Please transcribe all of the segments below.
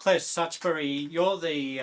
Claire Stuchbery, you're the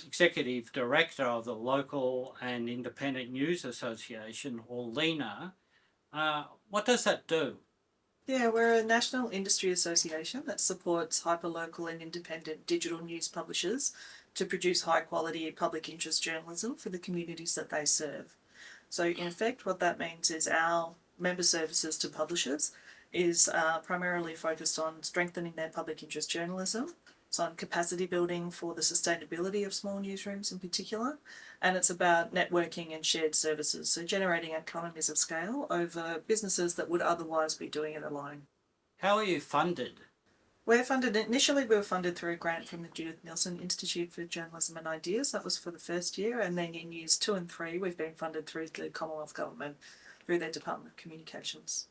Executive Director of the Local and Independent News Association, or LENA. What does that do? Yeah, we're a national industry association that supports hyperlocal and independent digital news publishers to produce high quality public interest journalism for the communities that they serve. So, in effect, what that means is our member services to publishers is primarily focused on strengthening their public interest journalism, so on capacity building for the sustainability of small newsrooms in particular, and it's about networking and shared services, so generating economies of scale over businesses that would otherwise be doing it alone. How are you funded? Initially we were funded through a grant from the Judith Neilson Institute for Journalism and Ideas. That was for the first year, and then in years 2 and 3 we've been funded through the Commonwealth Government through their Department of Communications.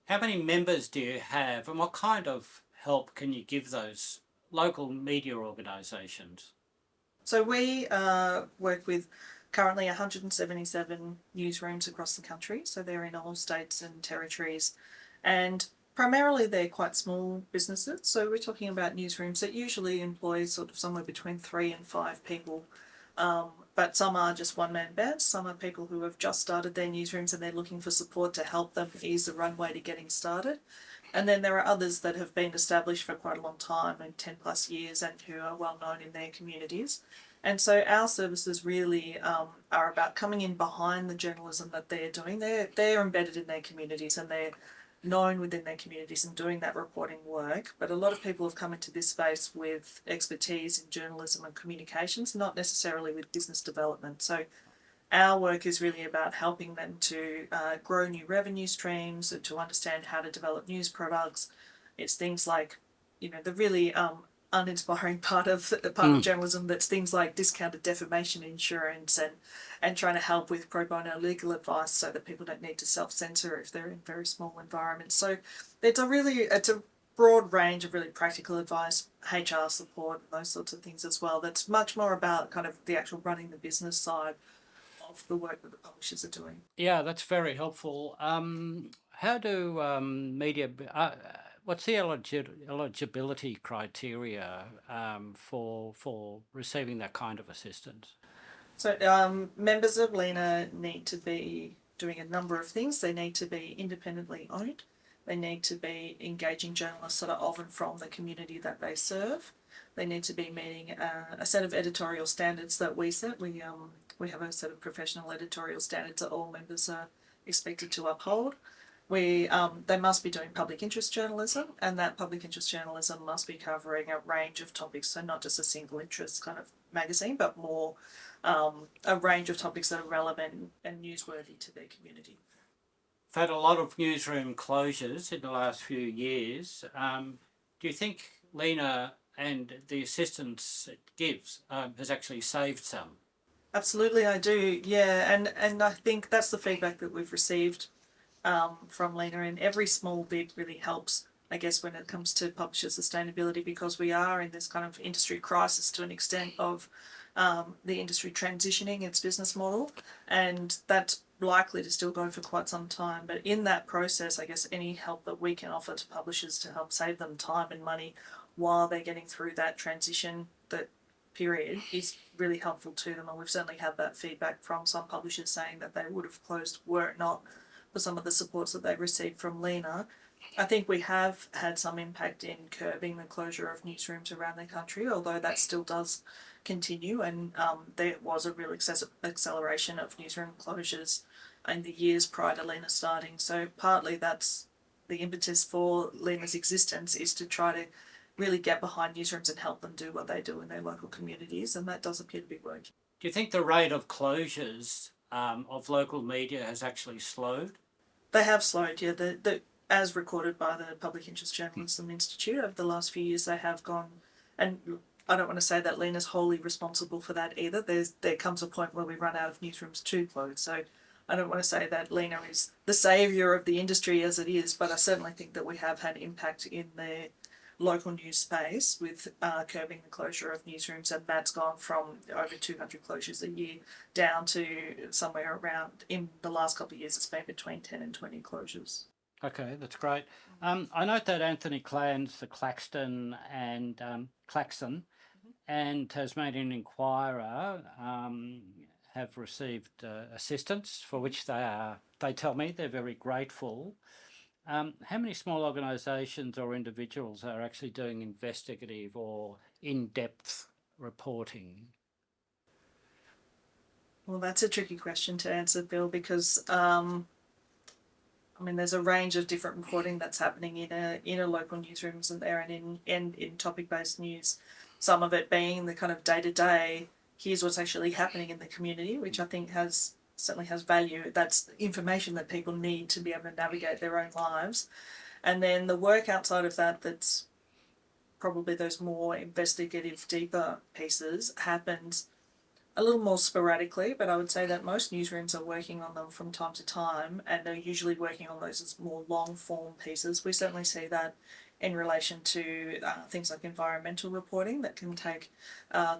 How many members do you have, and what kind of help can you give those local media organisations? So we work with currently 177 newsrooms across the country, so they're in all states and territories, and primarily they're quite small businesses, so we're talking about newsrooms that usually employ sort of somewhere between 3 and 5 people. But some are just one-man bands, some are people who have just started their newsrooms and they're looking for support to help them ease the runway to getting started. And then there are others that have been established for quite a long time, and 10 plus years, and who are well known in their communities. And so our services really are about coming in behind the journalism that they're doing. They're embedded in their communities and they're known within their communities and doing that reporting work. But a lot of people have come into this space with expertise in journalism and communications, not necessarily with business development. So our work is really about helping them to grow new revenue streams and to understand how to develop news products. It's things like, the really uninspiring part of journalism, that's things like discounted defamation insurance and trying to help with pro bono legal advice so that people don't need to self-censor if they're in very small environments. So it's a broad range of really practical advice, HR support, those sorts of things as well. That's much more about kind of the actual running the business side of the work that the publishers are doing. Yeah, that's very helpful. How do media... what's the eligibility criteria for receiving that kind of assistance? So members of LENA need to be doing a number of things. They need to be independently owned. They need to be engaging journalists that are of and from the community that they serve. They need to be meeting a set of editorial standards that we set. We have a set of professional editorial standards that all members are expected to uphold. They must be doing public interest journalism, and that public interest journalism must be covering a range of topics, so not just a single interest kind of magazine, but more a range of topics that are relevant and newsworthy to their community. We've had a lot of newsroom closures in the last few years. Do you think LENA and the assistance it gives has actually saved some? Absolutely, I do. Yeah, and I think that's the feedback that we've received from LENA, and every small bit really helps, I guess, when it comes to publisher sustainability, because we are in this kind of industry crisis to an extent of the industry transitioning its business model, and that's likely to still go for quite some time. But in that process, I guess any help that we can offer to publishers to help save them time and money while they're getting through that transition, that period, is really helpful to them. And we've certainly had that feedback from some publishers saying that they would have closed were it not for some of the supports that they received from LENA. I think we have had some impact in curbing the closure of newsrooms around the country, although that still does continue, and there was a real acceleration of newsroom closures in the years prior to LENA starting. So partly that's the impetus for LENA's existence, is to try to really get behind newsrooms and help them do what they do in their local communities, and that does appear to be working. Do you think the rate of closures of local media has actually slowed? They have slowed, yeah. As recorded by the Public Interest Journalism Institute, over the last few years they have gone, and I don't want to say that LENA's wholly responsible for that either. There comes a point where we run out of newsrooms to close, so I don't want to say that LENA is the saviour of the industry as it is, but I certainly think that we have had impact in the local news space with curbing the closure of newsrooms, and that's gone from over 200 closures a year down to somewhere around, in the last couple of years, it's been between 10 and 20 closures. Okay, that's great. I note that Anthony Clans, the Claxton and Claxon and Tasmanian Inquirer have received assistance for which they tell me they're very grateful. How many small organisations or individuals are actually doing investigative or in-depth reporting? Well, that's a tricky question to answer, Bill, because I mean, there's a range of different reporting that's happening in a local newsrooms and there and in topic based news. Some of it being the kind of day to day. Here's what's actually happening in the community, which I think certainly has value. That's information that people need to be able to navigate their own lives. And then the work outside of that, that's probably those more investigative, deeper pieces, happens a little more sporadically, but I would say that most newsrooms are working on them from time to time, and they're usually working on those as more long form pieces. We certainly see that in relation to things like environmental reporting that can take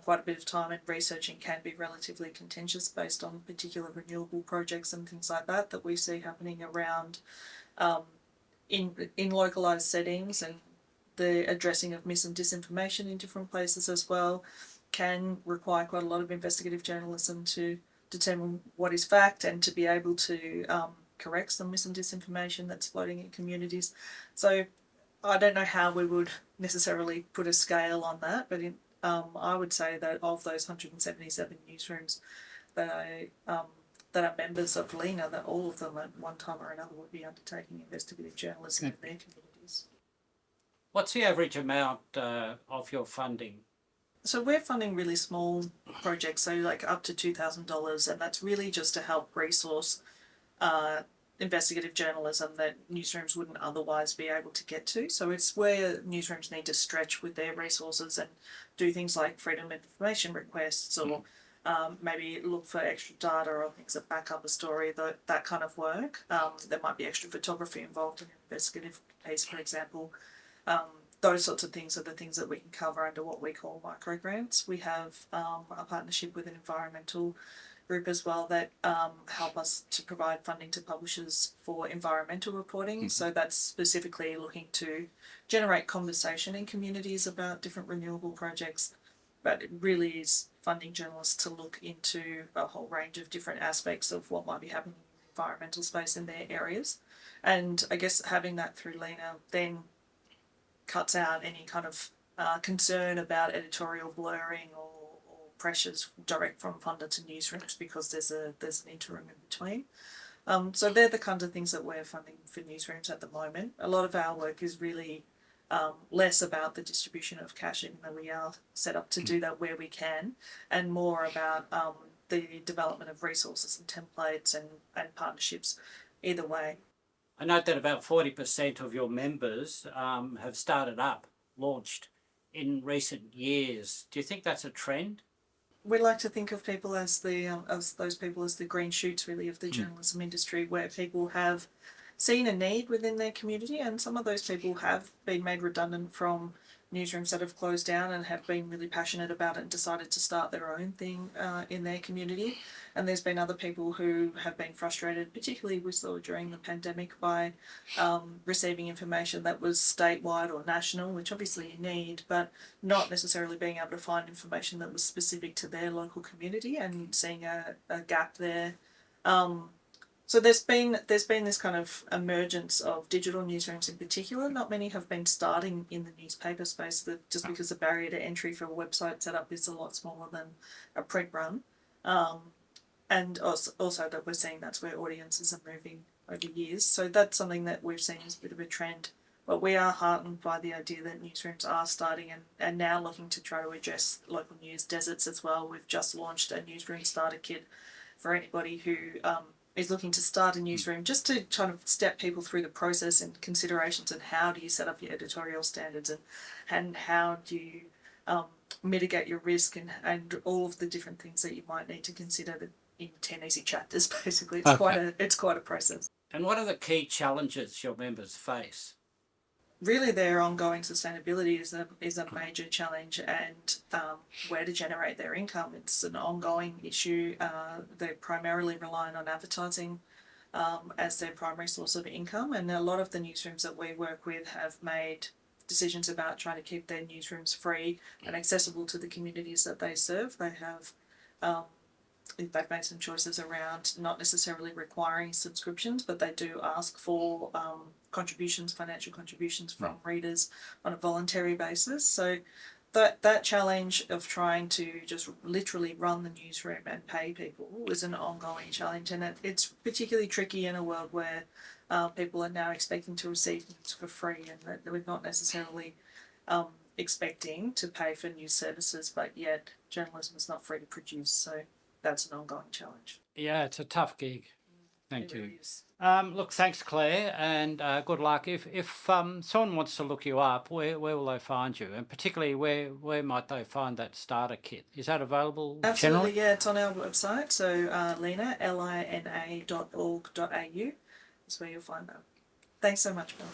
quite a bit of time, and researching can be relatively contentious based on particular renewable projects and things like that that we see happening around um, in localized settings, and the addressing of mis and disinformation in different places as well can require quite a lot of investigative journalism to determine what is fact and to be able to correct some mis and disinformation that's floating in communities. So I don't know how we would necessarily put a scale on that, but I would say that of those 177 newsrooms that are members of LENA, that all of them at one time or another would be undertaking investigative journalism in their communities. What's the average amount of your funding? So we're funding really small projects, so like up to $2,000, and that's really just to help resource uh, investigative journalism that newsrooms wouldn't otherwise be able to get to. So it's where newsrooms need to stretch with their resources and do things like freedom of information requests, or maybe look for extra data or things that back up a story, that kind of work. There might be extra photography involved in an investigative piece, for example. Those sorts of things are the things that we can cover under what we call micro grants. We have a partnership with an environmental group as well that help us to provide funding to publishers for environmental reporting. Mm-hmm. So that's specifically looking to generate conversation in communities about different renewable projects, but it really is funding journalists to look into a whole range of different aspects of what might be happening in the environmental space in their areas. And I guess having that through LENA then cuts out any kind of concern about editorial blurring or pressures direct from funder to newsrooms, because there's an interim in between. So they're the kinds of things that we're funding for newsrooms at the moment. A lot of our work is really less about the distribution of cash, even though we are set up to do that where we can, and more about the development of resources and templates and partnerships either way. I note that about 40% of your members have started up, launched in recent years. Do you think that's a trend? We like to think of people as those people as the green shoots, really, of the journalism industry, where people have seen a need within their community, and some of those people have been made redundant from newsrooms that have closed down and have been really passionate about it and decided to start their own thing in their community. And there's been other people who have been frustrated, particularly we saw during the pandemic, by receiving information that was statewide or national, which obviously you need, but not necessarily being able to find information that was specific to their local community, and seeing a gap there. So there's been this kind of emergence of digital newsrooms in particular. Not many have been starting in the newspaper space, just because the barrier to entry for a website setup is a lot smaller than a print run. And also that we're seeing that's where audiences are moving over years. So that's something that we've seen as a bit of a trend. But we are heartened by the idea that newsrooms are starting and now looking to try to address local news deserts as well. We've just launched a newsroom starter kit for anybody who is looking to start a newsroom, just to try to step people through the process and considerations, and how do you set up your editorial standards, and how do you mitigate your risk, and all of the different things that you might need to consider in 10 easy chapters. Basically, it's quite a process. And what are the key challenges your members face? Really, their ongoing sustainability is a major challenge, and where to generate their income. It's an ongoing issue. They're primarily reliant on advertising as their primary source of income. And a lot of the newsrooms that we work with have made decisions about trying to keep their newsrooms free and accessible to the communities that they serve. They have they've made some choices around not necessarily requiring subscriptions, but they do ask for contributions, financial contributions from readers on a voluntary basis. So that challenge of trying to just literally run the newsroom and pay people is an ongoing challenge, and it's particularly tricky in a world where people are now expecting to receive news for free, and that we're not necessarily expecting to pay for news services, but yet journalism is not free to produce. So that's an ongoing challenge. Yeah, it's a tough gig. Thank It you. really is. Look, thanks, Claire, and good luck. If someone wants to look you up, where will they find you? And particularly, where might they find that starter kit? Is that available Absolutely, generally? yeah, it's on our website. So lina.org.au is where you'll find that. Thanks so much, Bill.